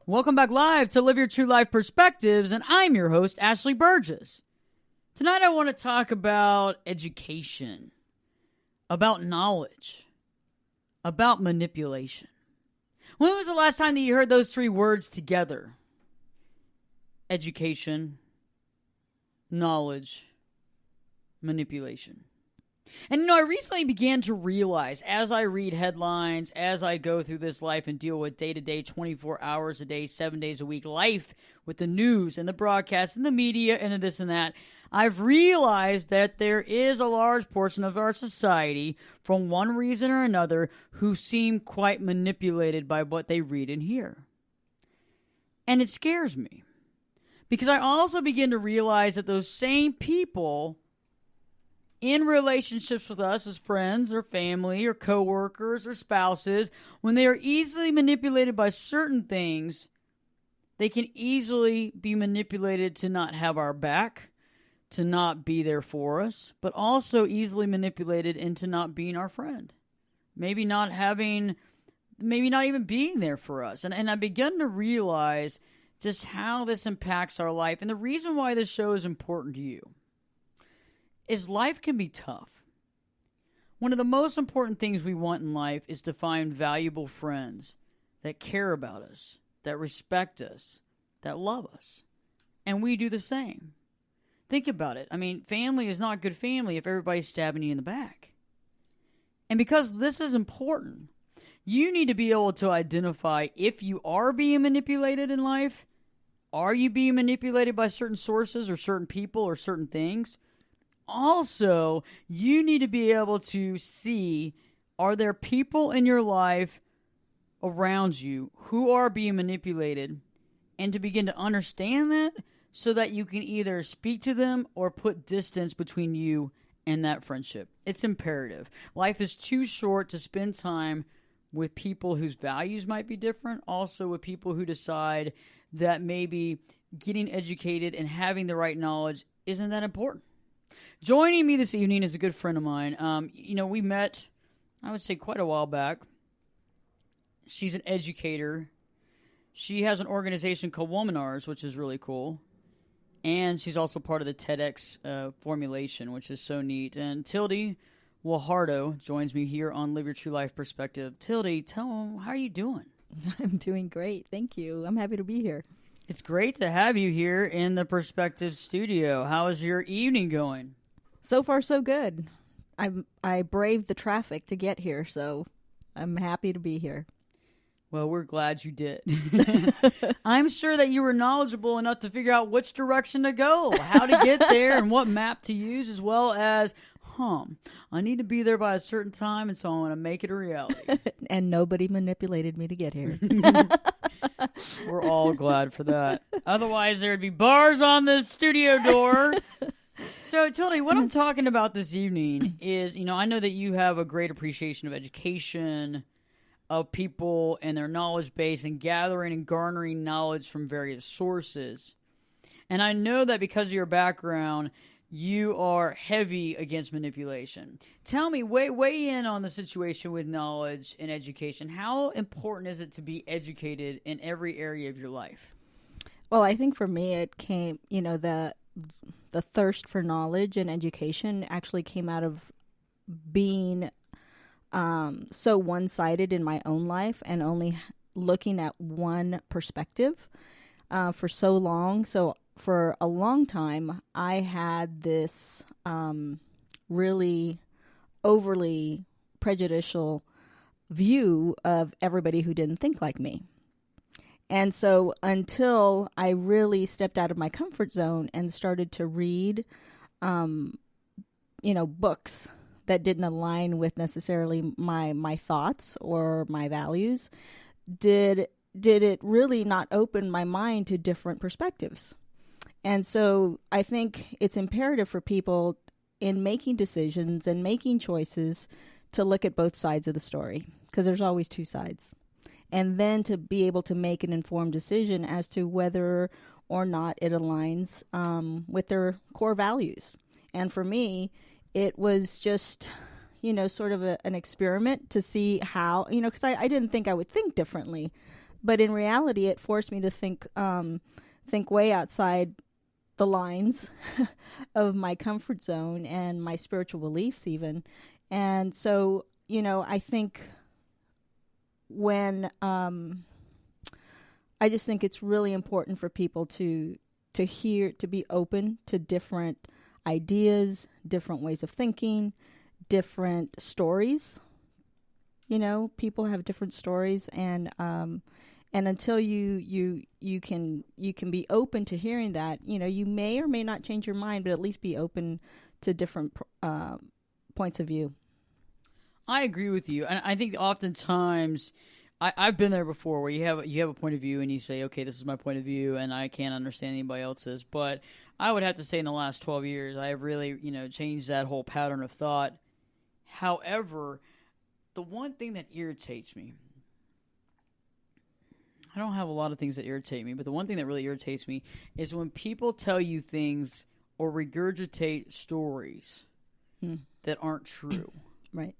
Welcome back live to Live Your True Life Perspectives, and I'm your host, Ashley Burgess. Tonight I want to talk about education, about knowledge, about manipulation. When was the last time that you heard those three words together? Education, knowledge, manipulation. And I recently began to realize as I read headlines, as I go through this life and deal with day-to-day, 24 hours a day, 7 days a week life with the news and the broadcast and the media and the this and that, I've realized that there is a large portion of our society, for one reason or another, who seem quite manipulated by what they read and hear. And it scares me, because I also begin to realize that those same people in relationships with us as friends or family or coworkers or spouses, when they are easily manipulated by certain things, they can easily be manipulated to not have our back, to not be there for us, but also easily manipulated into not being our friend. Maybe not even being there for us. And I begun to realize just how this impacts our life. And the reason why this show is important to you is life can be tough. One of the most important things we want in life is to find valuable friends that care about us, that respect us, that love us. And we do the same. Think about it. I mean, family is not good family if everybody's stabbing you in the back. And because this is important, you need to be able to identify if you are being manipulated in life. Are you being manipulated by certain sources or certain people or certain things? Also, you need to be able to see, are there people in your life around you who are being manipulated, and to begin to understand that so that you can either speak to them or put distance between you and that friendship. It's imperative. Life is too short to spend time with people whose values might be different, also with people who decide that maybe getting educated and having the right knowledge isn't that important. Joining me this evening is a good friend of mine. We met, I would say, quite a while back. She's an educator. She has an organization called Womanars, which is really cool. And she's also part of the TEDx formulation, which is so neat. And Tilde Guajardo joins me here on Live Your True Life Perspective. Tilde, tell them, how are you doing? I'm doing great. Thank you. I'm happy to be here. It's great to have you here in the Perspective Studio. How is your evening going? So far, so good. I braved the traffic to get here, so I'm happy to be here. Well, we're glad you did. I'm sure that you were knowledgeable enough to figure out which direction to go, how to get there, and what map to use, as well as, I need to be there by a certain time, and so I want to make it a reality. And nobody manipulated me to get here. We're all glad for that. Otherwise, there'd be bars on the studio door. So, Tilde, what I'm talking about this evening is, I know that you have a great appreciation of education, of people and their knowledge base, and gathering and garnering knowledge from various sources. And I know that because of your background, you are heavy against manipulation. Tell me, weigh in on the situation with knowledge and education. How important is it to be educated in every area of your life? Well, I think for me, it came, the thirst for knowledge and education actually came out of being so one-sided in my own life and only looking at one perspective for so long. So for a long time, I had this really overly prejudicial view of everybody who didn't think like me. And so until I really stepped out of my comfort zone and started to read, books that didn't align with necessarily my thoughts or my values, did it really not open my mind to different perspectives. And so I think it's imperative for people in making decisions and making choices to look at both sides of the story, because there's always two sides. And then to be able to make an informed decision as to whether or not it aligns with their core values. And for me, it was just, sort of an experiment to see how, because I didn't think I would think differently. But in reality, it forced me to think way outside the lines of my comfort zone and my spiritual beliefs even. And so, I think when I just think it's really important for people to be open to different ideas, different ways of thinking, different stories. People have different stories, and until you can be open to hearing that, you may or may not change your mind, but at least be open to different points of view. I agree with you, and I think oftentimes I've been there before, where you have a point of view and you say, okay, this is my point of view, and I can't understand anybody else's. But I would have to say, in the last 12 years, I have really changed that whole pattern of thought. However, the one thing that irritates me, I don't have a lot of things that irritate me, but the one thing that really irritates me is when people tell you things or regurgitate stories that aren't true. Right.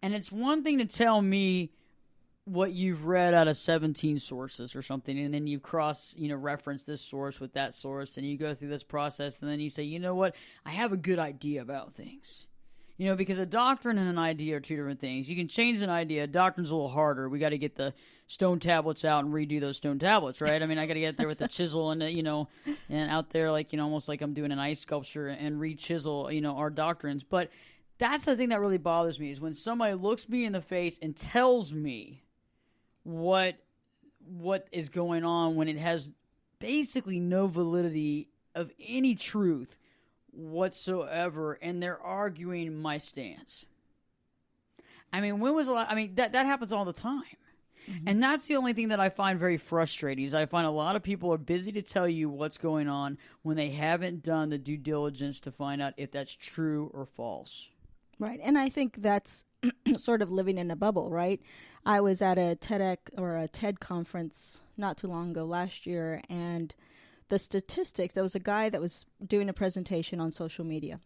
And it's one thing to tell me what you've read out of 17 sources or something, and then you reference this source with that source, and you go through this process, and then you say, you know what, I have a good idea about things. Because a doctrine and an idea are two different things. You can change an idea. A doctrine's a little harder. We got to get the stone tablets out and redo those stone tablets, right? I mean, I got to get there with the chisel and, and out there, almost like I'm doing an ice sculpture, and re-chisel, our doctrines. But that's the thing that really bothers me, is when somebody looks me in the face and tells me what is going on, when it has basically no validity of any truth whatsoever, and they're arguing my stance. I mean, when was that happens all the time. Mm-hmm. And that's the only thing that I find very frustrating, is I find a lot of people are busy to tell you what's going on when they haven't done the due diligence to find out if that's true or false. Right. And I think that's sort of living in a bubble, right? I was at a TEDx or a TED conference not too long ago, last year, and the statistics, there was a guy that was doing a presentation on social media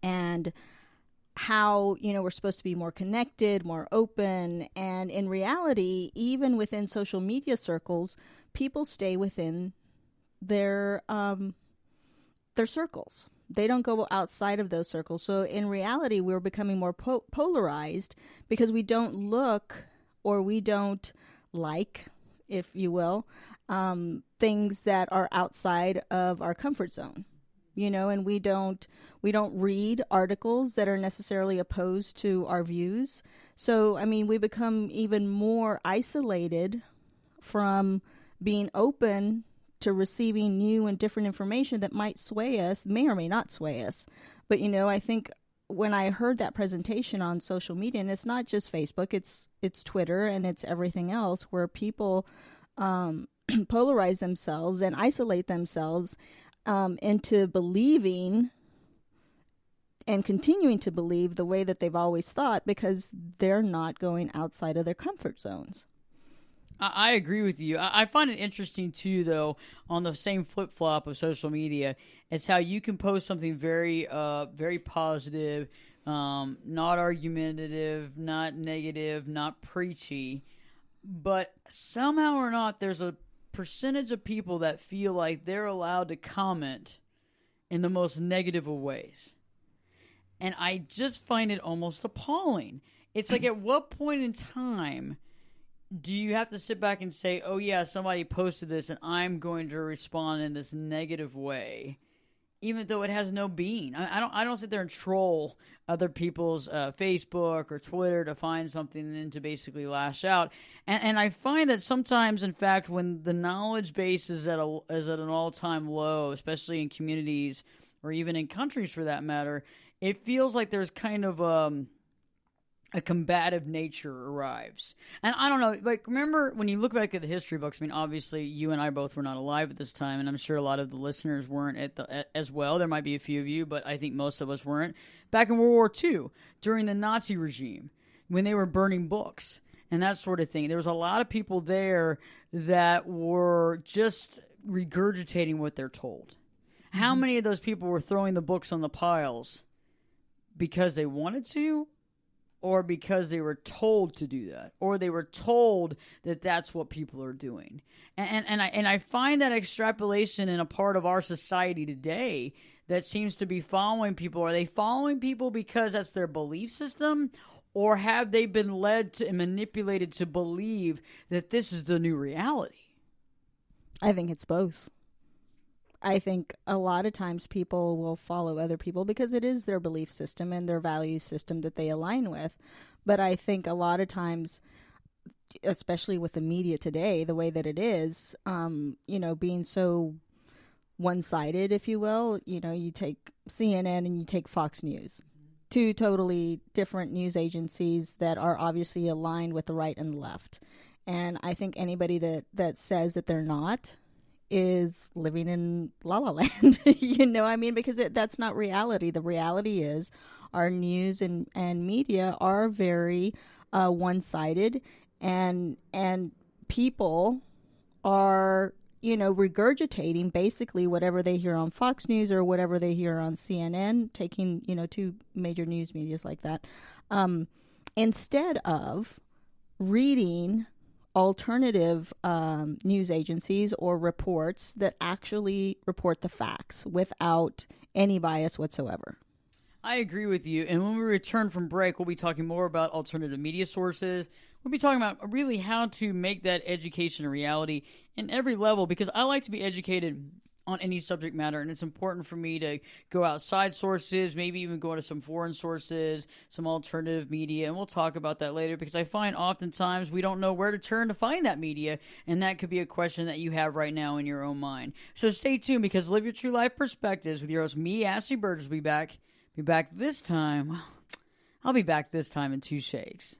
and how, we're supposed to be more connected, more open. And in reality, even within social media circles, people stay within their circles. They don't go outside of those circles. So in reality, we're becoming more polarized because we don't look, or we don't like, if you will, things that are outside of our comfort zone, and we don't read articles that are necessarily opposed to our views. So, I mean, we become even more isolated from being open to receiving new and different information that might sway us, may or may not sway us. But, I think when I heard that presentation on social media, and it's not just Facebook, it's Twitter and it's everything else, where people polarize themselves and isolate themselves into believing and continuing to believe the way that they've always thought, because they're not going outside of their comfort zones. I agree with you. I find it interesting, too, though, on the same flip-flop of social media, is how you can post something very, very positive, not argumentative, not negative, not preachy, but somehow or not, there's a percentage of people that feel like they're allowed to comment in the most negative of ways. And I just find it almost appalling. It's like, at what point in time do you have to sit back and say, oh yeah, somebody posted this and I'm going to respond in this negative way, even though it has no being? I don't sit there and troll other people's Facebook or Twitter to find something and then to basically lash out. And I find that sometimes, in fact, when the knowledge base is at an all-time low, especially in communities or even in countries for that matter, it feels like there's kind of a combative nature arrives. And I don't know, remember when you look back at the history books, I mean, obviously you and I both were not alive at this time, and I'm sure a lot of the listeners weren't as well. There might be a few of you, but I think most of us weren't. Back in World War II, during the Nazi regime, when they were burning books and that sort of thing, there was a lot of people there that were just regurgitating what they're told. Mm-hmm. How many of those people were throwing the books on the piles because they wanted to, or because they were told to do that, or they were told that that's what people are doing. And I find that extrapolation in a part of our society today that seems to be following people. Are they following people because that's their belief system, or have they been led to and manipulated to believe that this is the new reality? I think it's both. I think a lot of times people will follow other people because it is their belief system and their value system that they align with. But I think a lot of times, especially with the media today, the way that it is, being so one-sided, if you will, you take CNN and you take Fox News, two totally different news agencies that are obviously aligned with the right and the left. And I think anybody that says that they're not is living in La La Land, because that's not reality. The reality is our news and media are very one-sided, and people are, regurgitating basically whatever they hear on Fox News or whatever they hear on CNN, taking, two major news medias like that, instead of reading alternative news agencies or reports that actually report the facts without any bias whatsoever. I agree with you. And when we return from break, we'll be talking more about alternative media sources. We'll be talking about really how to make that education a reality in every level, because I like to be educated on any subject matter, and it's important for me to go outside sources, maybe even go to some foreign sources, some alternative media, and we'll talk about that later, because I find oftentimes we don't know where to turn to find that media, and that could be a question that you have right now in your own mind. So stay tuned, because Live Your True Life Perspectives with your host, me, Ashley Burgess, will be back this time. I'll be back this time in 2 shakes.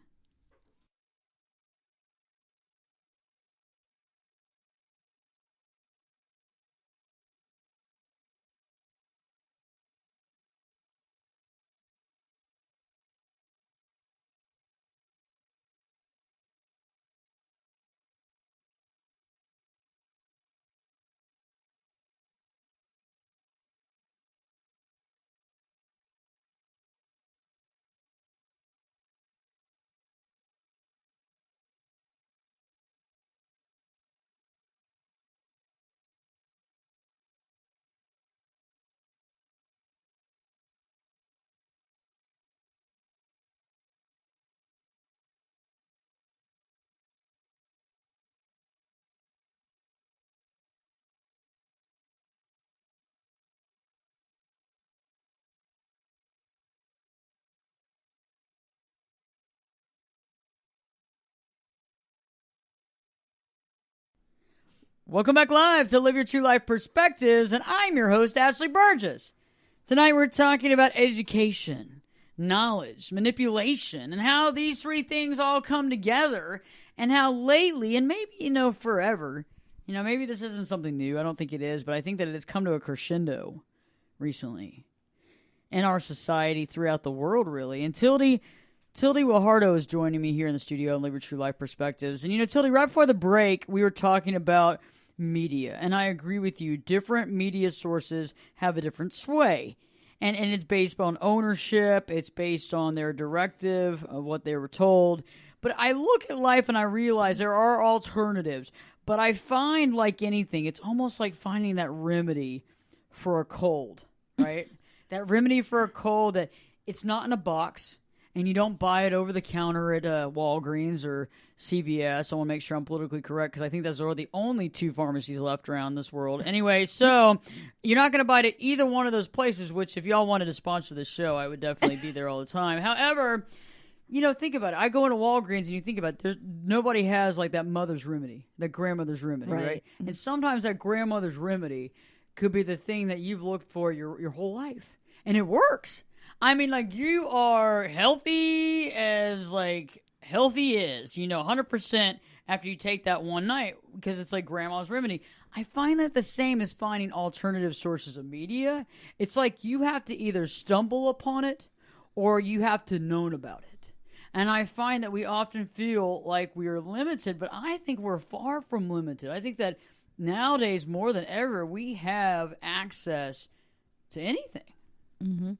Welcome back live to Live Your True Life Perspectives, and I'm your host, Ashley Burgess. Tonight we're talking about education, knowledge, manipulation, and how these 3 things all come together, and how lately, and maybe, forever, maybe this isn't something new, I don't think it is, but I think that it has come to a crescendo recently in our society, throughout the world, really. And Tilde Guajardo is joining me here in the studio on Live Your True Life Perspectives. And, Tilde, right before the break, we were talking about media. And I agree with you. Different media sources have a different sway. And it's based on ownership. It's based on their directive of what they were told. But I look at life and I realize there are alternatives. But I find, like anything, it's almost like finding that remedy for a cold, right? That remedy for a cold that it's not in a box. And you don't buy it over the counter at Walgreens or CVS. I want to make sure I'm politically correct, because I think those are the only 2 pharmacies left around this world. Anyway, so you're not going to buy it at either one of those places, which if y'all wanted to sponsor this show, I would definitely be there all the time. However, think about it. I go into Walgreens and you think about it. Nobody has like that mother's remedy, that grandmother's remedy, right? And sometimes that grandmother's remedy could be the thing that you've looked for your whole life. And it works. I mean, like, you are healthy as, like, healthy is, 100% after you take that one night, because it's like grandma's remedy. I find that the same as finding alternative sources of media. It's like you have to either stumble upon it or you have to known about it. And I find that we often feel like we are limited, but I think we're far from limited. I think that nowadays, more than ever, we have access to anything. Mm-hmm.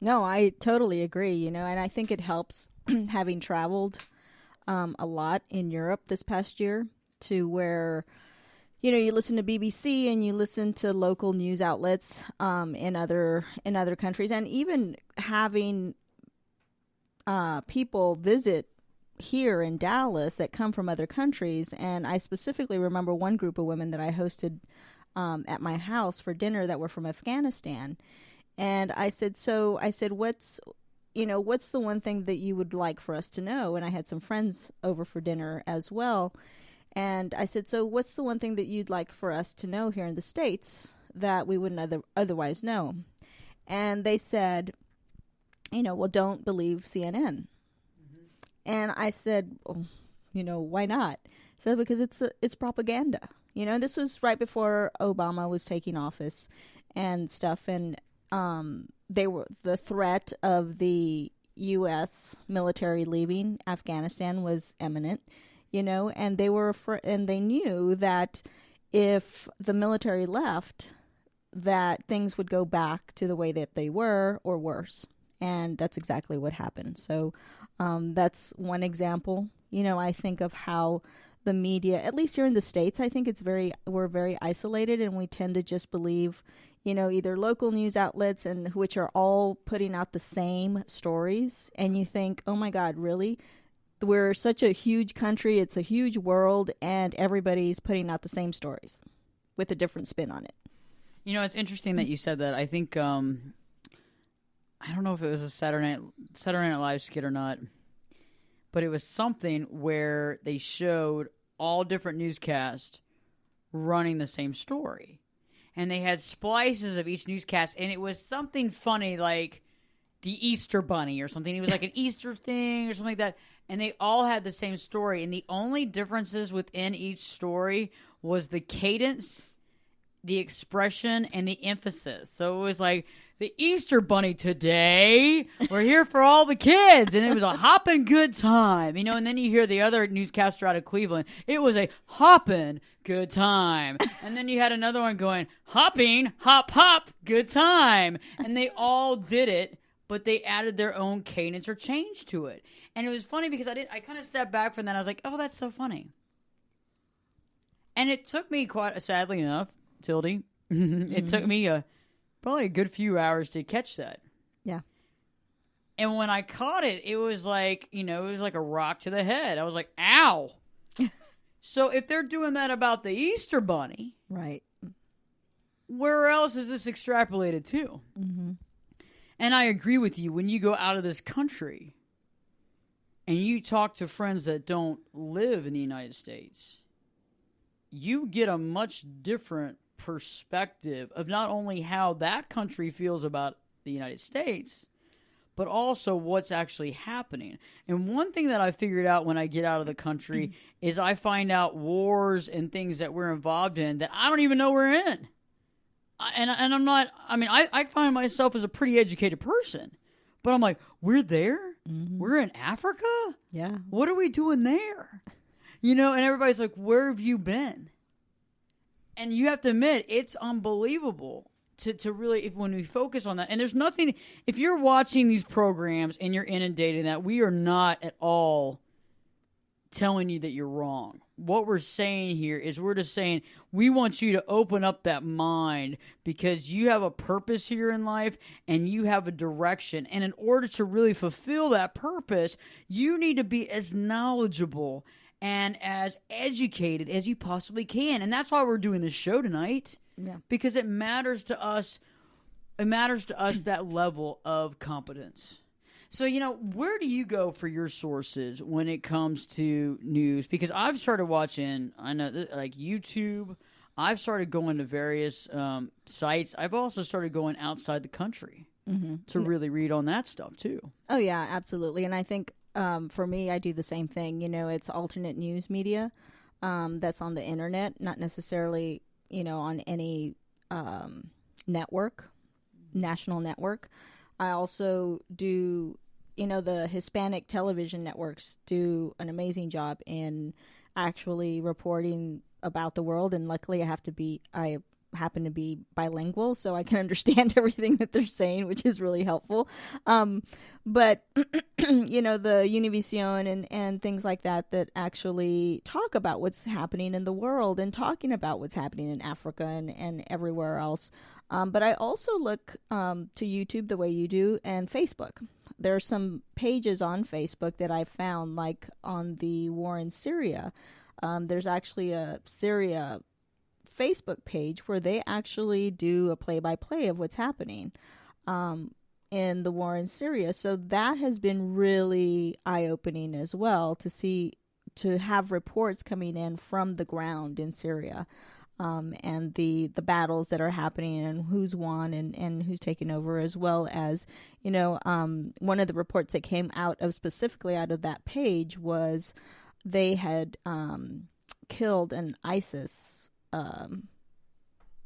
No, I totally agree, and I think it helps having traveled a lot in Europe this past year to where, you listen to BBC and you listen to local news outlets in other countries, and even having people visit here in Dallas that come from other countries. And I specifically remember one group of women that I hosted at my house for dinner that were from Afghanistan. And I said, what's the one thing that you would like for us to know? And I had some friends over for dinner as well. And I said, so what's the one thing that you'd like for us to know here in the States that we wouldn't otherwise know? And they said, well, don't believe CNN. Mm-hmm. And I said, why not? I said, because it's propaganda. This was right before Obama was taking office and stuff. And the threat of the U.S. military leaving Afghanistan was imminent. And they knew that if the military left, that things would go back to the way that they were or worse. And that's exactly what happened. So that's one example. I think of how the media, at least here in the States, I think we're very isolated, and we tend to just believe, either local news outlets and which are all putting out the same stories. And you think, oh my God, really? We're such a huge country, it's a huge world, and everybody's putting out the same stories with a different spin on it. It's interesting that you said that. I think, I don't know if it was a Saturday Night Live skit or not, but it was something where they showed all different newscasts running the same story. And they had splices of each newscast, and it was something funny like the Easter Bunny or something. It was like an Easter thing or something like that. And they all had the same story. And the only differences within each story was the cadence, the expression, and the emphasis. So it was like, the Easter Bunny today, we're here for all the kids. And it was a hopping good time. And then you hear the other newscaster out of Cleveland. It was a hopping good time. And then you had another one going, hopping, hop, hop, good time. And they all did it, but they added their own cadence or change to it. And it was funny because I kind of stepped back from that. I was like, oh, that's so funny. And it took me sadly enough, Tilde, it took me probably a good few hours to catch that. Yeah. And when I caught it, it was like, it was like a rock to the head. I was like, ow. So if they're doing that about the Easter Bunny, right, where else is this extrapolated to? Mm-hmm. And I agree with you. When you go out of this country and you talk to friends that don't live in the United States, you get a much different perspective of not only how that country feels about the United States, but also what's actually happening. And one thing that I figured out when I get out of the country is I find out wars and things that we're involved in that I don't even know we're in. And I'm not, I find myself as a pretty educated person, but I'm like, we're there? Mm-hmm. We're in Africa? Yeah. What are we doing there? And everybody's like, where have you been? And you have to admit, it's unbelievable to really, when we focus on that. And there's nothing, if you're watching these programs and you're inundated in that, we are not at all telling you that you're wrong. What we're saying here is we're just saying we want you to open up that mind because you have a purpose here in life and you have a direction. And in order to really fulfill that purpose, you need to be as knowledgeable and as educated as you possibly can. And that's why we're doing this show tonight. Yeah. Because it matters to us. It matters to us that level of competence. So, where do you go for your sources when it comes to news? Because I've started watching, like YouTube. I've started going to various sites. I've also started going outside the country to really read on that stuff, too. Oh, yeah, absolutely. And I think for me, I do the same thing. It's alternate news media that's on the internet, not necessarily, on any network, national network. I also do, the Hispanic television networks do an amazing job in actually reporting about the world. And luckily I happen to be bilingual, so I can understand everything that they're saying, which is really helpful. But you know, the Univision and things like that actually talk about what's happening in the world and talking about what's happening in Africa and everywhere else. But I also look to YouTube the way you do, and Facebook. There are some pages on Facebook that I found, like on the war in Syria. There's actually a Syria Facebook page where they actually do a play-by-play of what's happening in the war in Syria. So that has been really eye-opening as well, to have reports coming in from the ground in Syria. And the battles that are happening and who's won and who's taken over, as well as, you know, one of the reports that came out of specifically out of that page was they had killed an ISIS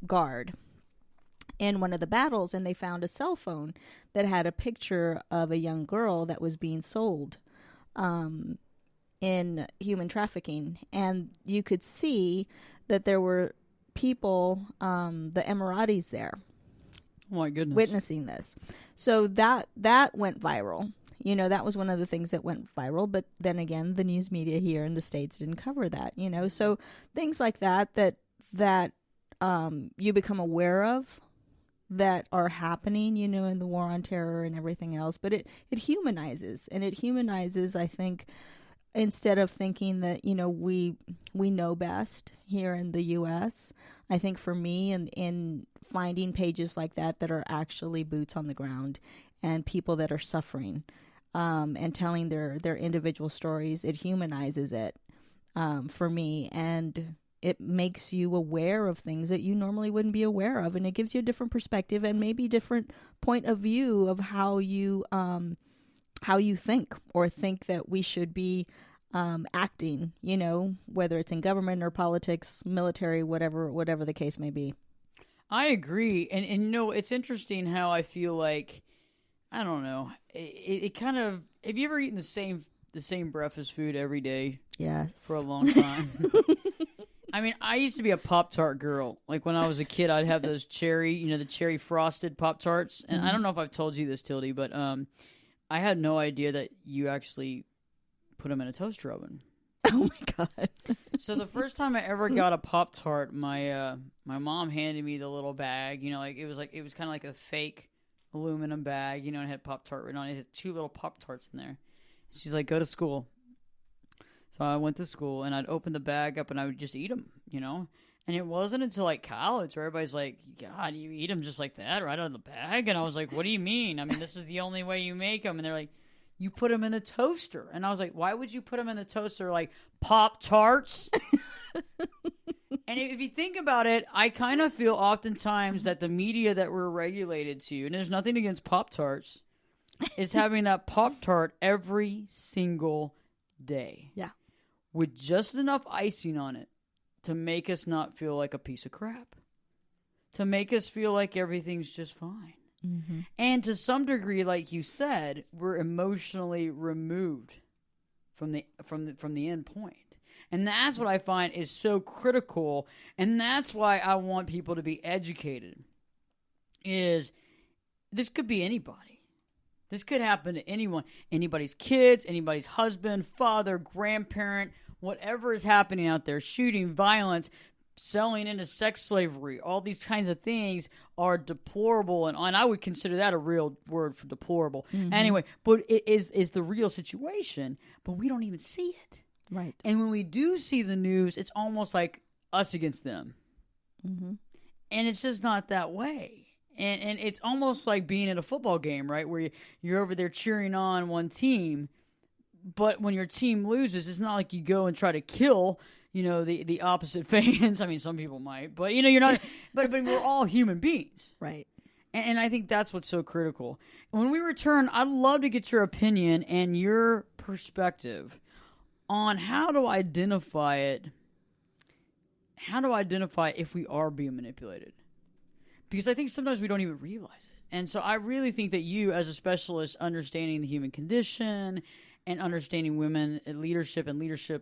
guard in one of the battles, and they found a cell phone that had a picture of a young girl that was being sold in human trafficking, and you could see that there were people, the Emiratis there, oh my goodness, witnessing this. So that went viral. You know, that was one of the things that went viral. But then again, the news media here in the States didn't cover that. You know, so things like that you become aware of that are happening, you know, in the war on terror and everything else. But it humanizes, and it humanizes, I think. Instead of thinking that, you know, we know best here in the U.S., I think for me, in finding pages like that are actually boots on the ground and people that are suffering, and telling their individual stories, it humanizes it for me, and it makes you aware of things that you normally wouldn't be aware of, and it gives you a different perspective and maybe different point of view of how you think, or think that we should be acting, you know, whether it's in government or politics, military, whatever the case may be. I agree. And you know, it's interesting how I feel like, I don't know, it kind of, have you ever eaten the same breakfast food every day? Yes. For a long time? I mean, I used to be a Pop-Tart girl. Like when I was a kid, I'd have those the cherry frosted Pop-Tarts. And I don't know if I've told you this, Tilde, but I had no idea that you actually put them in a toaster oven. Oh my God. So the first time I ever got a Pop-Tart, my mom handed me the little bag, you know, it was kind of like a fake aluminum bag, you know, and it had Pop-Tart written on it. It had 2 little Pop-Tarts in there. She's like, go to school. So I went to school, and I'd open the bag up and I would just eat them, you know. And it wasn't until like college where everybody's like, God, you eat them just like that right out of the bag? And I was like, what do you mean? I mean, this is the only way you make them. And they're like, you put them in the toaster. And I was like, why would you put them in the toaster like Pop-Tarts? And if you think about it, I kind of feel oftentimes that the media that we're regulated to, and there's nothing against Pop-Tarts, is having that Pop-Tart every single day. Yeah. With just enough icing on it to make us not feel like a piece of crap. To make us feel like everything's just fine. Mm-hmm. And to some degree, like you said, we're emotionally removed from the end point. And that's what I find is so critical, and that's why I want people to be educated. Is this could be anybody. This could happen to anyone. Anybody's kids, anybody's husband, father, grandparent, whatever is happening out there, shooting, violence, selling into sex slavery, all these kinds of things are deplorable, and I would consider that a real word for deplorable. Mm-hmm. Anyway, but it is the real situation, but we don't even see it. Right. And when we do see the news, it's almost like us against them. Mm-hmm. And it's just not that way. And it's almost like being at a football game, right, where you're over there cheering on one team, but when your team loses, it's not like you go and try to kill, you know, the opposite fans. I mean, some people might, but, you know, you're not. but we're all human beings. Right. And I think that's what's so critical. When we return, I'd love to get your opinion and your perspective on how to identify it. How to identify if we are being manipulated. Because I think sometimes we don't even realize it. And so I really think that you, as a specialist understanding the human condition and understanding women and leadership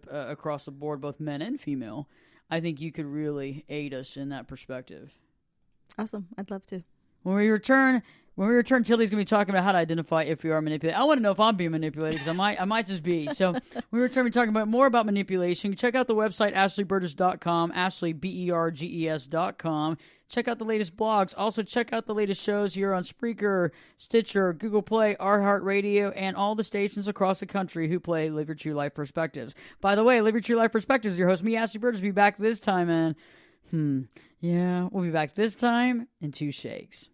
across the board, both men and female, I think you could really aid us in that perspective. Awesome. I'd love to. When we return, Tilde's going to be talking about how to identify if you are manipulated. I want to know if I'm being manipulated because I might just be. So when we return, we're talking about more about manipulation. Check out the website, ashleyburgess.com, ashleyberges.com. Check out the latest blogs. Also, check out the latest shows here on Spreaker, Stitcher, Google Play, iHeartRadio, and all the stations across the country who play Live Your True Life Perspectives. By the way, Live Your True Life Perspectives, your host, me, Ashley Burgess, will be back this time, man. Yeah, we'll be back this time in 2 shakes.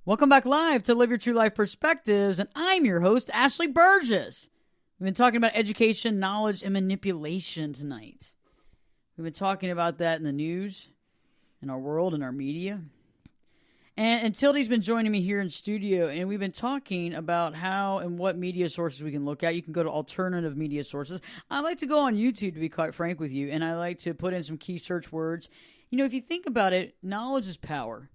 Welcome back live to Live Your True Life Perspectives, and I'm your host, Ashley Burgess. We've been talking about education, knowledge, and manipulation tonight. We've been talking about that in the news, in our world, in our media. And Tilde's been joining me here in studio, and we've been talking about how and what media sources we can look at. You can go to alternative media sources. I like to go on YouTube, to be quite frank with you, and I like to put in some key search words. You know, if you think about it, knowledge is power.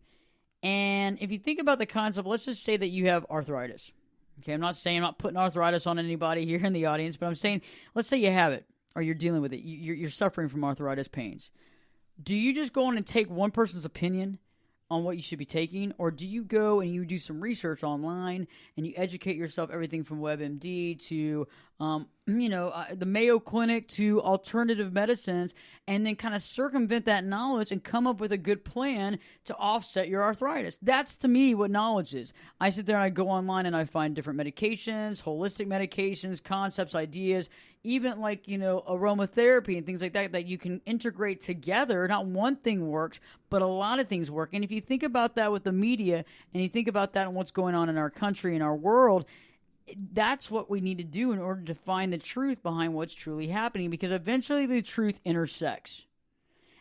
And if you think about the concept, let's just say that you have arthritis. Okay, I'm not putting arthritis on anybody here in the audience, but I'm saying, let's say you have it, or you're dealing with it. You're suffering from arthritis pains. Do you just go on and take one person's opinion on what you should be taking, or do you go and you do some research online and you educate yourself, everything from WebMD to the Mayo Clinic to alternative medicines, and then kind of circumvent that knowledge and come up with a good plan to offset your arthritis? That's, to me, what knowledge is. I sit there and I go online and I find different medications, holistic medications, concepts, ideas, even like, aromatherapy and things like that you can integrate together. Not one thing works, but a lot of things work. And if you think about that with the media, and you think about that and what's going on in our country, in our world, that's what we need to do in order to find the truth behind what's truly happening, because eventually the truth intersects.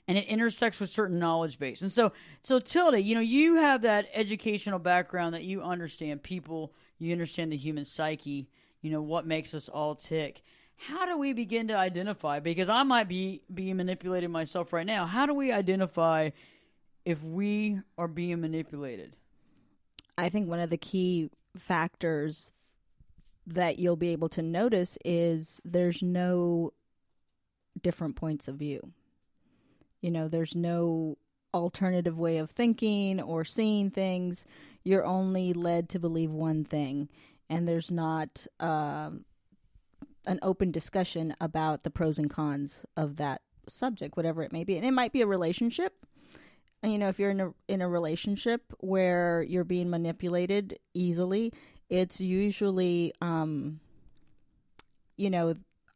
And it intersects with certain knowledge base. And so Tilde, you have that educational background that you understand people, you understand the human psyche, what makes us all tick. How do we begin to identify? Because I might be being manipulated myself right now. How do we identify if we are being manipulated? I think one of the key factors that you'll be able to notice is there's no different points of view. There's no alternative way of thinking or seeing things. You're only led to believe one thing, and there's not an open discussion about the pros and cons of that subject, whatever it may be. And it might be a relationship. And, if you're in a relationship where you're being manipulated easily, it's usually,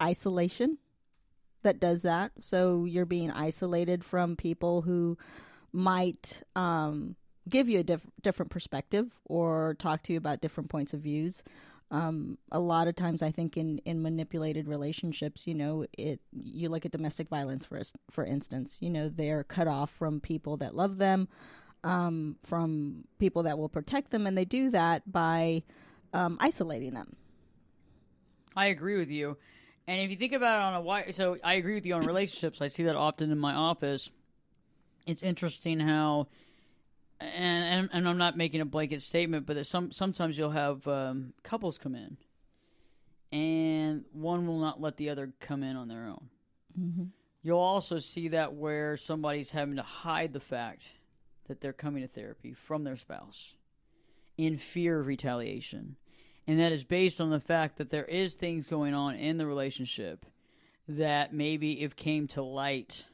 isolation that does that. So you're being isolated from people who might give you a different perspective or talk to you about different points of views. A lot of times I think in manipulated relationships, you look at domestic violence, for instance, they're cut off from people that love them, from people that will protect them. And they do that by isolating them. I agree with you. And if you think about it so I agree with you on relationships. I see that often in my office. It's interesting how, and I'm not making a blanket statement, but sometimes you'll have couples come in, and one will not let the other come in on their own. Mm-hmm. You'll also see that where somebody's having to hide the fact that they're coming to therapy from their spouse in fear of retaliation. And that is based on the fact that there is things going on in the relationship that maybe if came to light,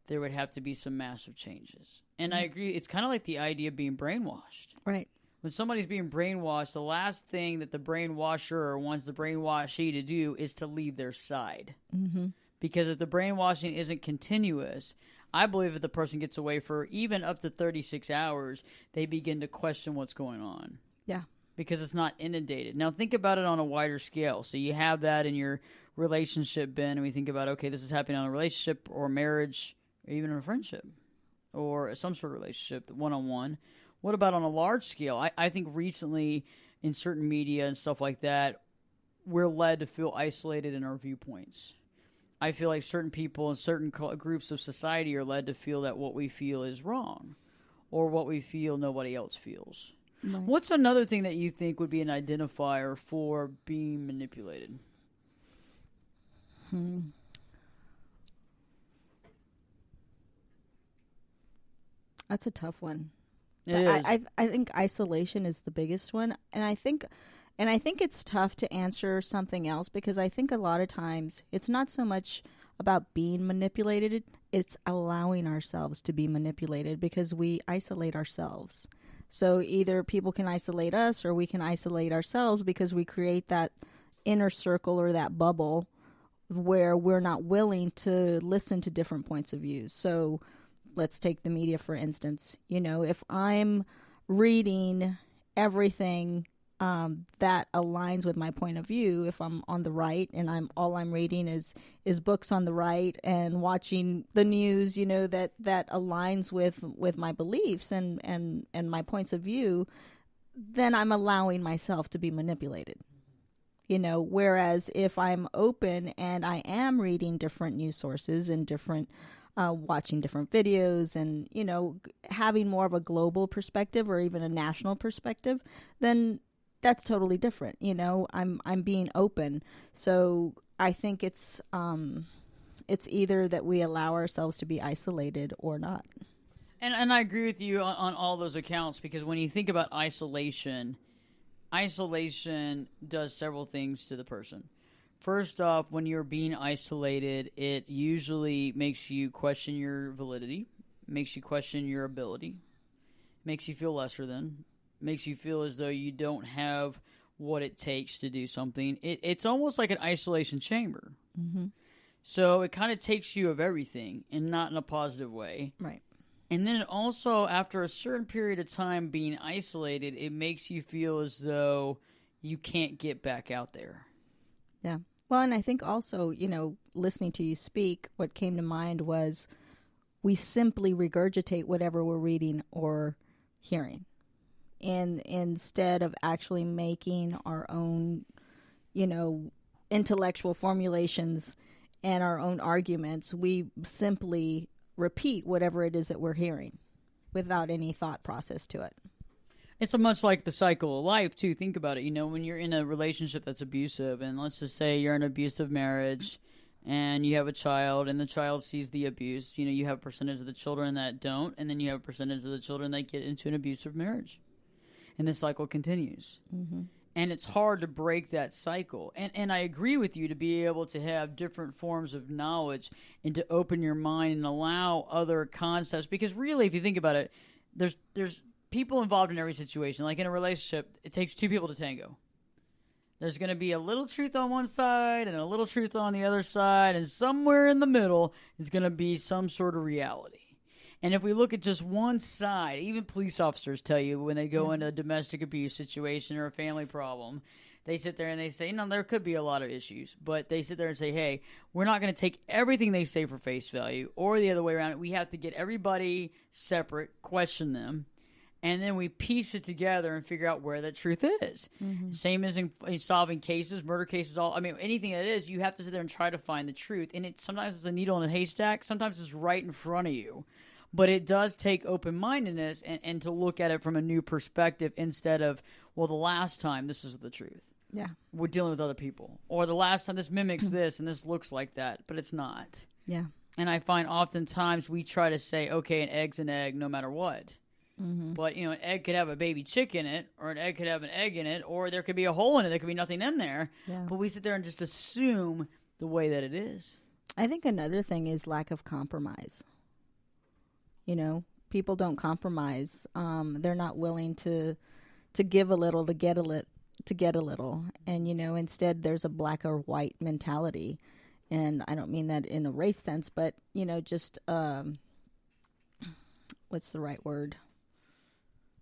there would have to be some massive changes. And I agree. It's kind of like the idea of being brainwashed. Right. When somebody's being brainwashed, the last thing that the brainwasher wants the brainwashee to do is to leave their side. Mm-hmm. Because if the brainwashing isn't continuous, I believe if the person gets away for even up to 36 hours, they begin to question what's going on. Yeah. because it's not inundated. Now think about it on a wider scale. So you have that in your relationship bin, and we think about, okay, this is happening on a relationship or marriage or even a friendship or some sort of relationship, one-on-one. What about on a large scale? I think recently in certain media and stuff like that, we're led to feel isolated in our viewpoints. I feel like certain people and certain groups of society are led to feel that what we feel is wrong or what we feel nobody else feels. Right. What's another thing that you think would be an identifier for being manipulated? That's a tough one. It is. I think isolation is the biggest one, and I think it's tough to answer something else, because I think a lot of times it's not so much about being manipulated, it's allowing ourselves to be manipulated, because we isolate ourselves. So either people can isolate us or we can isolate ourselves because we create that inner circle or that bubble where we're not willing to listen to different points of view. So let's take the media, for instance. You know, if I'm reading everything that aligns with my point of view, if I'm on the right and all I'm reading is books on the right and watching the news, you know, that aligns with my beliefs and my points of view, then I'm allowing myself to be manipulated. You know, whereas if I'm open and I am reading different news sources and different watching different videos and, you know, having more of a global perspective or even a national perspective, then that's totally different. You know, I'm being open. So I think it's either that we allow ourselves to be isolated or not. And I agree with you on all those accounts, because when you think about isolation does several things to the person. First off, when you're being isolated, it usually makes you question your validity, makes you question your ability, makes you feel lesser than, makes you feel as though you don't have what it takes to do something. It's almost like an isolation chamber. Mm-hmm. So it kind of takes you of everything, and not in a positive way. Right. And then also, after a certain period of time being isolated, it makes you feel as though you can't get back out there. Yeah. Well, and I think also, you know, listening to you speak, what came to mind was we simply regurgitate whatever we're reading or hearing. And instead of actually making our own, you know, intellectual formulations and our own arguments, we simply repeat whatever it is that we're hearing without any thought process to it. It's much like the cycle of life, too. Think about it. You know, when you're in a relationship that's abusive, and let's just say you're in an abusive marriage and you have a child and the child sees the abuse, you know, you have a percentage of the children that don't, and then you have a percentage of the children that get into an abusive marriage. And the cycle continues. Mm-hmm. And it's hard to break that cycle. And I agree with you, to be able to have different forms of knowledge and to open your mind and allow other concepts. Because really, if you think about it, there's people involved in every situation. Like in a relationship, it takes two people to tango. There's going to be a little truth on one side and a little truth on the other side, and somewhere in the middle is going to be some sort of reality. And if we look at just one side, even police officers tell you when they go into a domestic abuse situation or a family problem, they sit there and they say, no, there could be a lot of issues. But they sit there and say, hey, we're not going to take everything they say for face value, or the other way around. We have to get everybody separate, question them, and then we piece it together and figure out where the truth is. Mm-hmm. Same as in solving cases, murder cases, anything that is, you have to sit there and try to find the truth. And sometimes it's a needle in a haystack. Sometimes it's right in front of you. But it does take open-mindedness and to look at it from a new perspective, instead of, well, the last time this is the truth. Yeah. We're dealing with other people. Or the last time this mimics this and this looks like that, but it's not. Yeah. And I find oftentimes we try to say, okay, an egg's an egg no matter what. Mm-hmm. But, you know, an egg could have a baby chick in it, or an egg could have an egg in it, or there could be a hole in it. There could be nothing in there. Yeah. But we sit there and just assume the way that it is. I think another thing is lack of compromise. You know, people don't compromise. They're not willing to give a little to get a little. And, you know, instead there's a black or white mentality. And I don't mean that in a race sense, but, you know, just, what's the right word?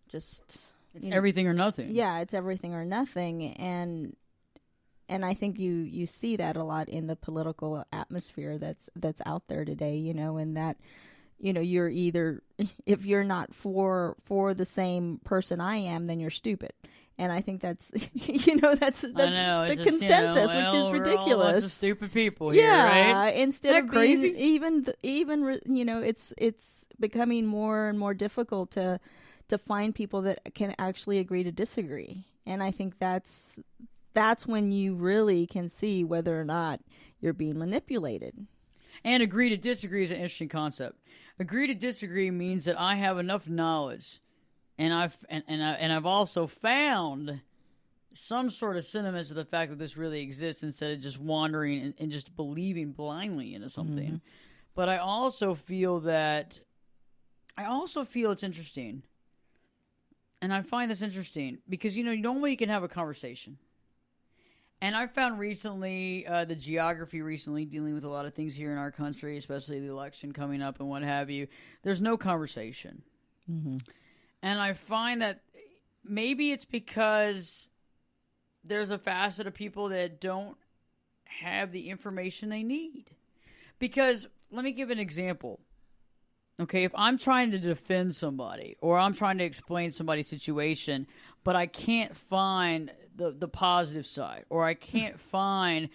Just... It's everything or nothing. Yeah, it's everything or nothing, and I think you see that a lot in the political atmosphere that's out there today, and that, you're either, if you're not for the same person I am, then you're stupid. And I think that's, that's the consensus, which is ridiculous. We're all a bunch of stupid people here, right? Instead of crazy? being even, it's becoming more and more difficult to find people that can actually agree to disagree. And I think that's when you really can see whether or not you're being manipulated. And agree to disagree is an interesting concept. Agree to disagree means that I have enough knowledge, and I've also found some sort of sentiments of the fact that this really exists instead of just wandering and just believing blindly into something. Mm-hmm. But I also feel it's interesting. And I find this interesting because, normally you can have a conversation. And I found recently, the geography recently, dealing with a lot of things here in our country, especially the election coming up and what have you, there's no conversation. Mm-hmm. And I find that maybe it's because there's a facet of people that don't have the information they need. Because, let me give an example. Okay, if I'm trying to defend somebody or I'm trying to explain somebody's situation, but I can't find the positive side, or I can't find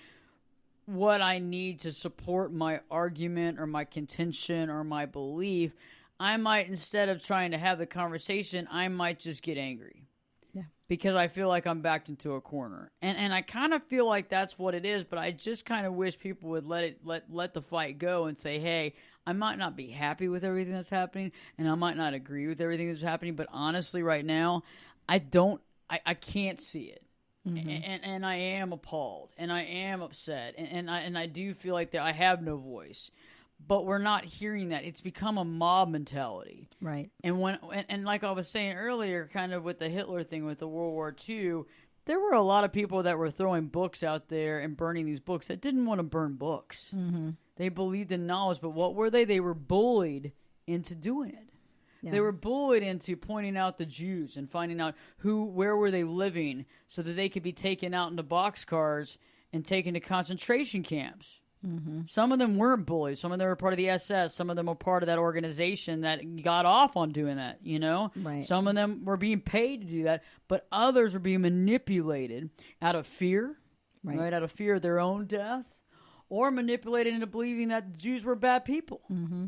what I need to support my argument or my contention or my belief, I might, instead of trying to have the conversation, I might just get angry. Yeah. Because I feel like I'm backed into a corner. And I kind of feel like that's what it is, but I just kind of wish people would let the fight go and say, hey, I might not be happy with everything that's happening, and I might not agree with everything that's happening, but honestly right now, I can't see it. Mm-hmm. And I am appalled, and I am upset, and I do feel like that I have no voice. But we're not hearing that. It's become a mob mentality. Right. And like I was saying earlier, kind of with the Hitler thing with the World War II, there were a lot of people that were throwing books out there and burning these books that didn't want to burn books. Mm-hmm. They believed in knowledge, but what were they? They were bullied into doing it. Yeah. They were bullied into pointing out the Jews and finding out where were they living so that they could be taken out into boxcars and taken to concentration camps. Mm-hmm. Some of them weren't bullied. Some of them were part of the SS. Some of them were part of that organization that got off on doing that, Right. Some of them were being paid to do that, but others were being manipulated out of fear, right? Out of fear of their own death, or manipulated into believing that the Jews were bad people. Mm-hmm.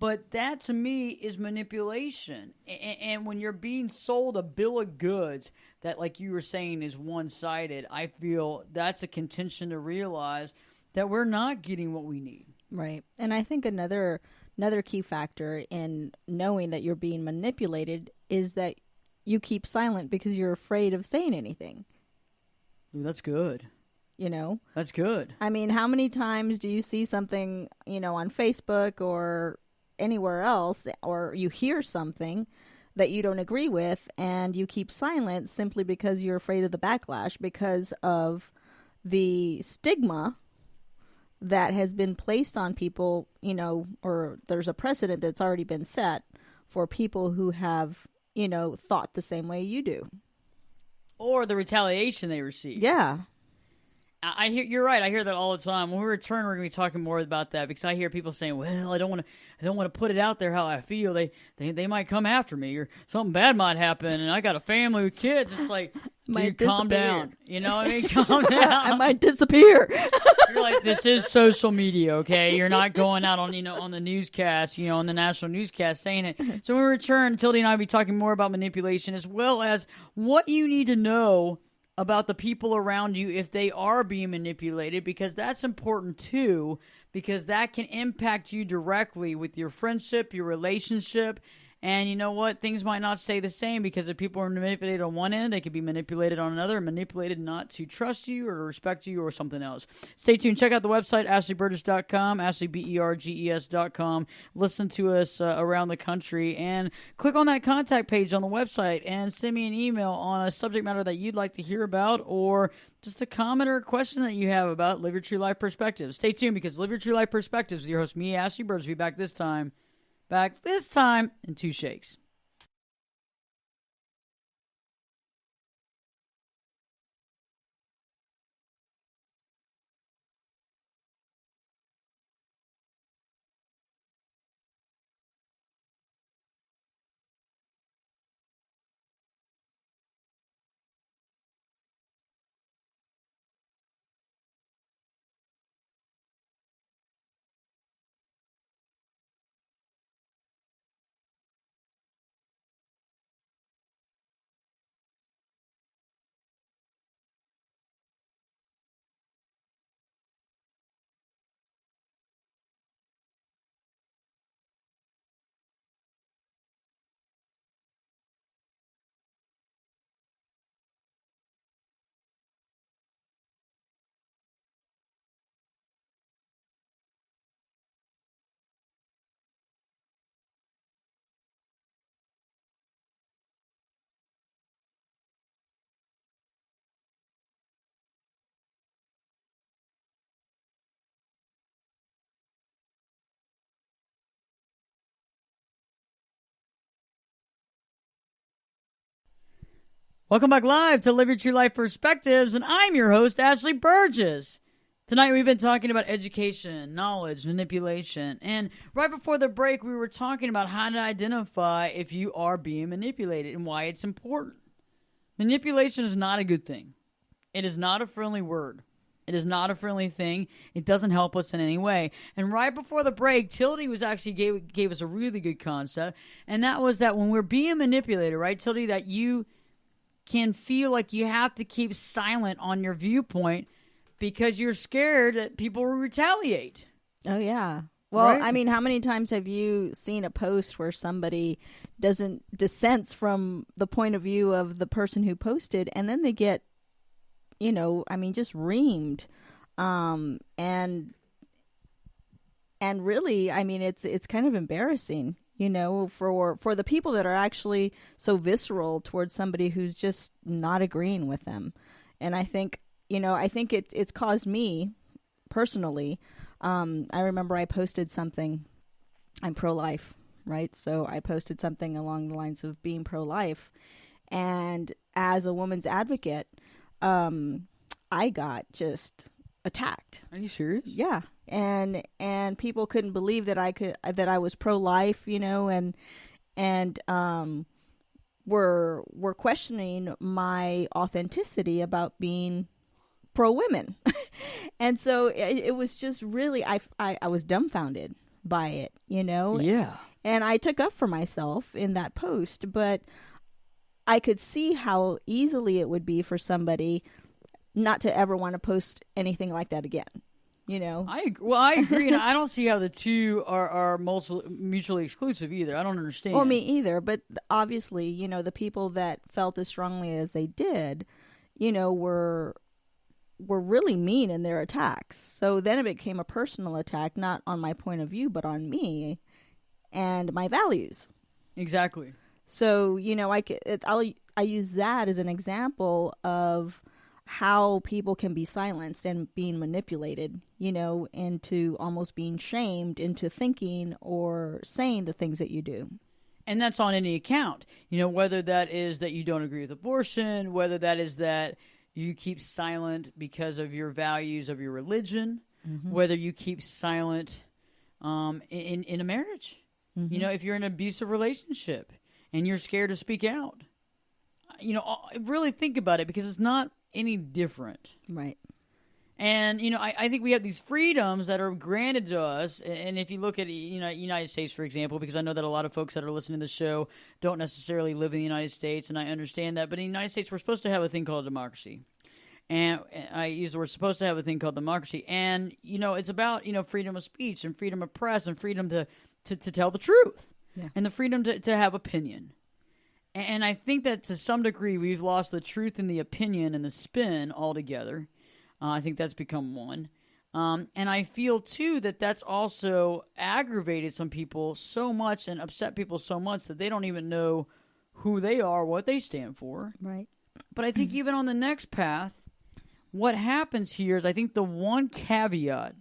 But that, to me, is manipulation. And when you're being sold a bill of goods that, like you were saying, is one-sided, I feel that's a contention to realize that we're not getting what we need. Right. And I think another key factor in knowing that you're being manipulated is that you keep silent because you're afraid of saying anything. Ooh, that's good. That's good. I mean, how many times do you see something, on Facebook or anywhere else, or you hear something that you don't agree with and you keep silent simply because you're afraid of the backlash because of the stigma that has been placed on people, or there's a precedent that's already been set for people who have, thought the same way you do. Or the retaliation they receive. Yeah. I hear you're right. I hear that all the time. When we return, we're going to be talking more about that because I hear people saying, "Well, I don't want to put it out there how I feel. They might come after me, or something bad might happen, and I got a family with kids." It's like, dude, calm down. You know what I mean? Calm down. I might disappear. You're like, this is social media, okay? You're not going out on on the newscast, on the national newscast saying it. So when we return, Tilde and I will be talking more about manipulation as well as what you need to know about the people around you if they are being manipulated, because that's important too, because that can impact you directly with your friendship, your relationship. And you know what? Things might not stay the same because if people are manipulated on one end, they could be manipulated on another, manipulated not to trust you or to respect you or something else. Stay tuned. Check out the website, AshleyBurgess.com, AshleyBurgess.com. Listen to us around the country and click on that contact page on the website and send me an email on a subject matter that you'd like to hear about or just a comment or a question that you have about Live Your True Life Perspectives. Stay tuned because Live Your True Life Perspectives with your host, me, Ashley Burgess, will be back this time in 2 shakes. Welcome back live to Live Your True Life Perspectives, and I'm your host, Ashley Burgess. Tonight we've been talking about education, knowledge, manipulation, and right before the break we were talking about how to identify if you are being manipulated and why it's important. Manipulation is not a good thing. It is not a friendly word. It is not a friendly thing. It doesn't help us in any way. And right before the break, Tilde was actually gave us a really good concept, and that was that when we're being manipulated, right, Tilde, that you can feel like you have to keep silent on your viewpoint because you're scared that people will retaliate. Oh, yeah. Well, right? I mean, how many times have you seen a post where somebody doesn't dissents from the point of view of the person who posted, and then they get, just reamed. And really, I mean, it's kind of embarrassing, for the people that are actually so visceral towards somebody who's just not agreeing with them. And I think, it's caused me personally. I remember I posted something, I'm pro-life, right? So I posted something along the lines of being pro-life. And as a woman's advocate, I got just attacked. Are you serious? Yeah. And people couldn't believe that I was pro-life, and were questioning my authenticity about being pro-women. And so it was just really, I was dumbfounded by it, Yeah. And I took up for myself in that post, but I could see how easily it would be for somebody not to ever want to post anything like that again. I agree, and I don't see how the two are mutually exclusive either. I don't understand. Well, me either, but obviously, the people that felt as strongly as they did, were really mean in their attacks. So then it became a personal attack, not on my point of view, but on me and my values. Exactly. So, I use that as an example of how people can be silenced and being manipulated, into almost being shamed into thinking or saying the things that you do. And that's on any account, whether that is that you don't agree with abortion, whether that is that you keep silent because of your values of your religion, whether you keep silent in a marriage. If you're in an abusive relationship and you're scared to speak out, really think about it, because it's not any different. Right. And, I think we have these freedoms that are granted to us. And if you look at, United States, for example, because I know that a lot of folks that are listening to the show don't necessarily live in the United States, and I understand that. But in the United States, we're supposed to have a thing called democracy. And I use the word supposed to have a thing called democracy. And, it's about, freedom of speech and freedom of press and freedom to tell the truth. Yeah. And the freedom to have opinion. And I think that to some degree we've lost the truth and the opinion and the spin altogether. I think that's become one. And I feel, too, that that's also aggravated some people so much and upset people so much that they don't even know who they are, what they stand for. Right. But I think even on the next path, what happens here is I think the one caveat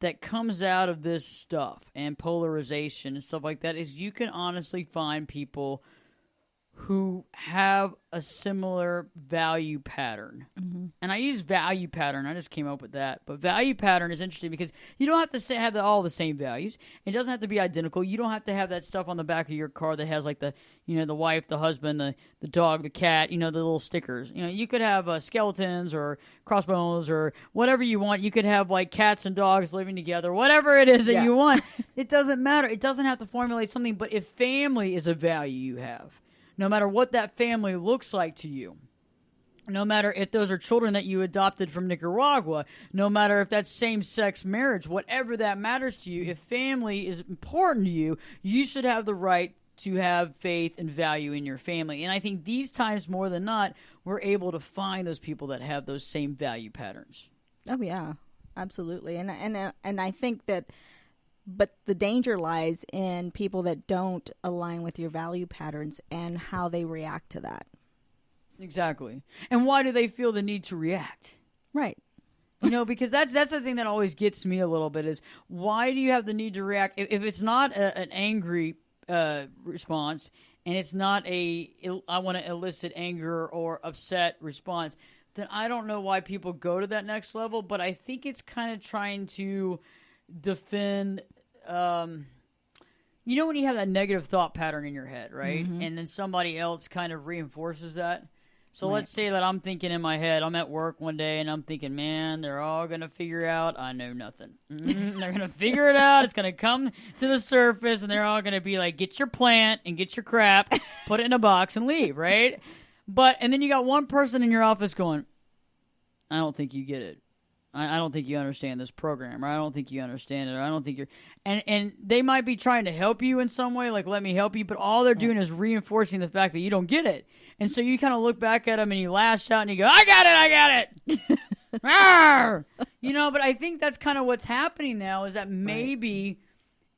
that comes out of this stuff and polarization and stuff like that is you can honestly find people who have a similar value pattern. And I use value pattern. I just came up with that. But value pattern is interesting because you don't have to have all the same values. It doesn't have to be identical. You don't have to have that stuff on the back of your car that has like the wife, the husband, the dog, the cat, the little stickers. You could have skeletons or crossbones or whatever you want. You could have like cats and dogs living together, whatever it is that you want. It doesn't matter. It doesn't have to formulate something. But if family is a value you have, no matter what that family looks like to you, no matter if those are children that you adopted from Nicaragua, no matter if that's same-sex marriage, whatever that matters to you, if family is important to you, you should have the right to have faith and value in your family. And I think these times more than not, we're able to find those people that have those same value patterns. Oh, yeah, absolutely. And I think that, but the danger lies in people that don't align with your value patterns and how they react to that. Exactly. And why do they feel the need to react? Right. Because that's the thing that always gets me a little bit is why do you have the need to react? If it's not an angry response and it's not I want to elicit anger or upset response, then I don't know why people go to that next level. But I think it's kind of trying to defend, when you have that negative thought pattern in your head, right? Mm-hmm. And then somebody else kind of reinforces that. So let's say that I'm thinking in my head, I'm at work one day and I'm thinking, man, they're all going to figure out I know nothing. They're going to figure it out. It's going to come to the surface and they're all going to be like, get your plant and get your crap, put it in a box and leave, right? And then you got one person in your office going, I don't think you get it. I don't think you understand this program, or I don't think you understand it, or I don't think you're... And they might be trying to help you in some way, like, let me help you, but all they're doing is reinforcing the fact that you don't get it. And so you kind of look back at them and you lash out and you go, I got it! Arr! But I think that's kind of what's happening now, is that maybe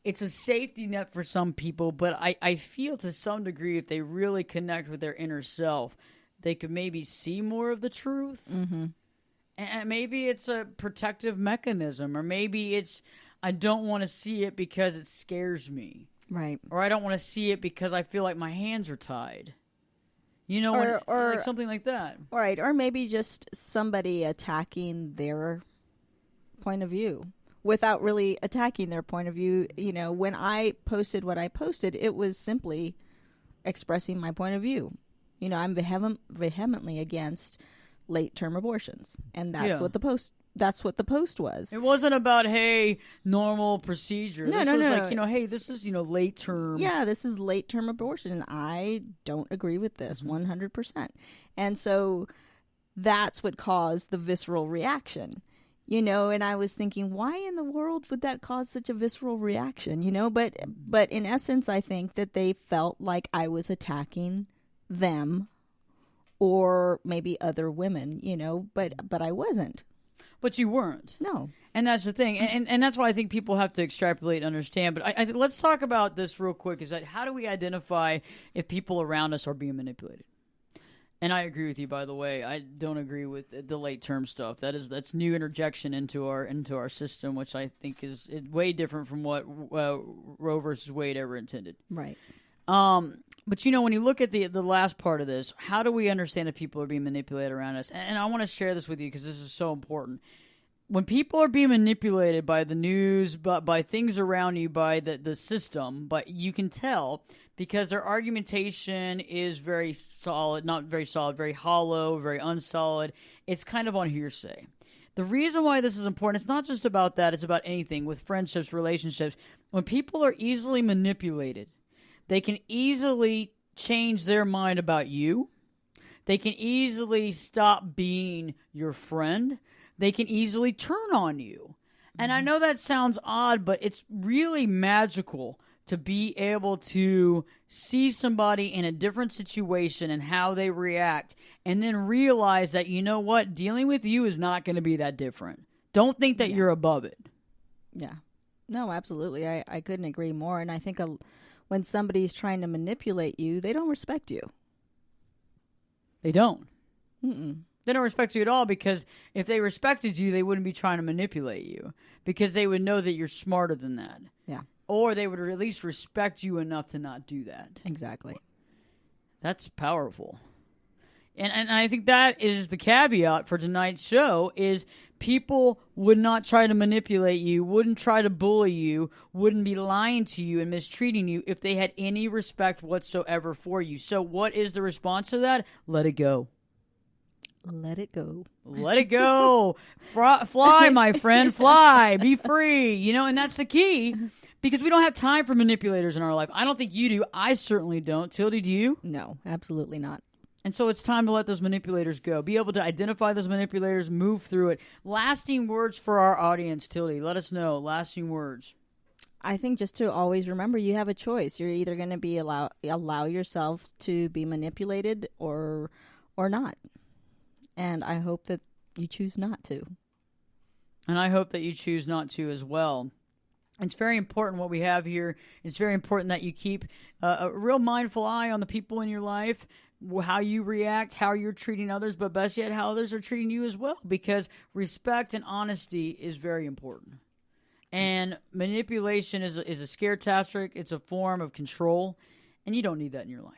it's a safety net for some people, but I feel to some degree if they really connect with their inner self, they could maybe see more of the truth. Mm-hmm. And maybe it's a protective mechanism, or maybe it's I don't want to see it because it scares me. Right. Or I don't want to see it because I feel like my hands are tied. Or like something like that. Right. Or maybe just somebody attacking their point of view without really attacking their point of view. When I posted what I posted, it was simply expressing my point of view. I'm vehemently against late-term abortions, and that's what the post was. It wasn't about, hey, normal procedure. No. Like, hey, this is, late term. Yeah, this is late-term abortion, and I don't agree with this 100%. And so that's what caused the visceral reaction, and I was thinking, why in the world would that cause such a visceral reaction, But in essence, I think that they felt like I was attacking them or maybe other women, but I wasn't. But you weren't. No. And that's the thing. And that's why I think people have to extrapolate and understand. But I think let's talk about this real quick, is that how do we identify if people around us are being manipulated? And I agree with you, by the way. I don't agree with the late term stuff. That's new interjection into our system, which I think is way different from what Roe versus Wade ever intended. Right. But when you look at the last part of this, how do we understand that people are being manipulated around us? And I want to share this with you because this is so important. When people are being manipulated by the news, but by things around you, by the system, but you can tell because their argumentation is very solid, not very solid, very hollow, very unsolid. It's kind of on hearsay. The reason why this is important, it's not just about that, it's about anything with friendships, relationships. When people are easily manipulated, they can easily change their mind about you. They can easily stop being your friend. They can easily turn on you. And I know that sounds odd, but it's really magical to be able to see somebody in a different situation and how they react, and then realize that, dealing with you is not going to be that different. Don't think that you're above it. Yeah. No, absolutely. I couldn't agree more. And I think when somebody's trying to manipulate you, they don't respect you. They don't. Mm-mm. They don't respect you at all, because if they respected you, they wouldn't be trying to manipulate you, because they would know that you're smarter than that. Yeah. Or they would at least respect you enough to not do that. Exactly. That's powerful. And I think that is the caveat for tonight's show, is people would not try to manipulate you, wouldn't try to bully you, wouldn't be lying to you and mistreating you if they had any respect whatsoever for you. So what is the response to that? Let it go. Let it go. Let it go. Fly, my friend, fly. Be free. And that's the key, because we don't have time for manipulators in our life. I don't think you do. I certainly don't. Tilde, do you? No, absolutely not. And so it's time to let those manipulators go. Be able to identify those manipulators, move through it. Lasting words for our audience, Tilde. Let us know. Lasting words. I think just to always remember, you have a choice. You're either going to allow yourself to be manipulated or not. And I hope that you choose not to. And I hope that you choose not to as well. It's very important what we have here. It's very important that you keep a real mindful eye on the people in your life, how you react, how you're treating others, but best yet, how others are treating you as well, because respect and honesty is very important. And manipulation is a scare tactic. It's a form of control. And you don't need that in your life.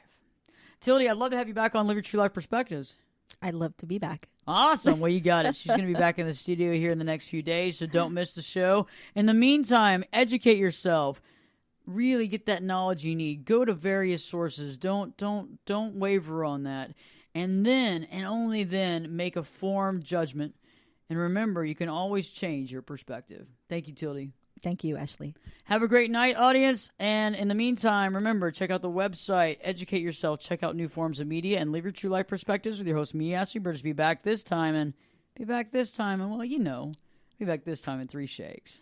Tilde, I'd love to have you back on Live Your True Life Perspectives. I'd love to be back. Awesome. Well, you got it. She's going to be back in the studio here in the next few days, so don't miss the show. In the meantime, educate yourself. Really get that knowledge you need. Go to various sources. Don't waver on that. And then, and only then, make a formed judgment. And remember, you can always change your perspective. Thank you, Tilde. Thank you, Ashley. Have a great night, audience. And in the meantime, remember, check out the website, educate yourself, check out new forms of media, and Live Your True Life Perspectives with your host, me, Ashley Burgess. Be back this time, and well, be back this time in 3 shakes.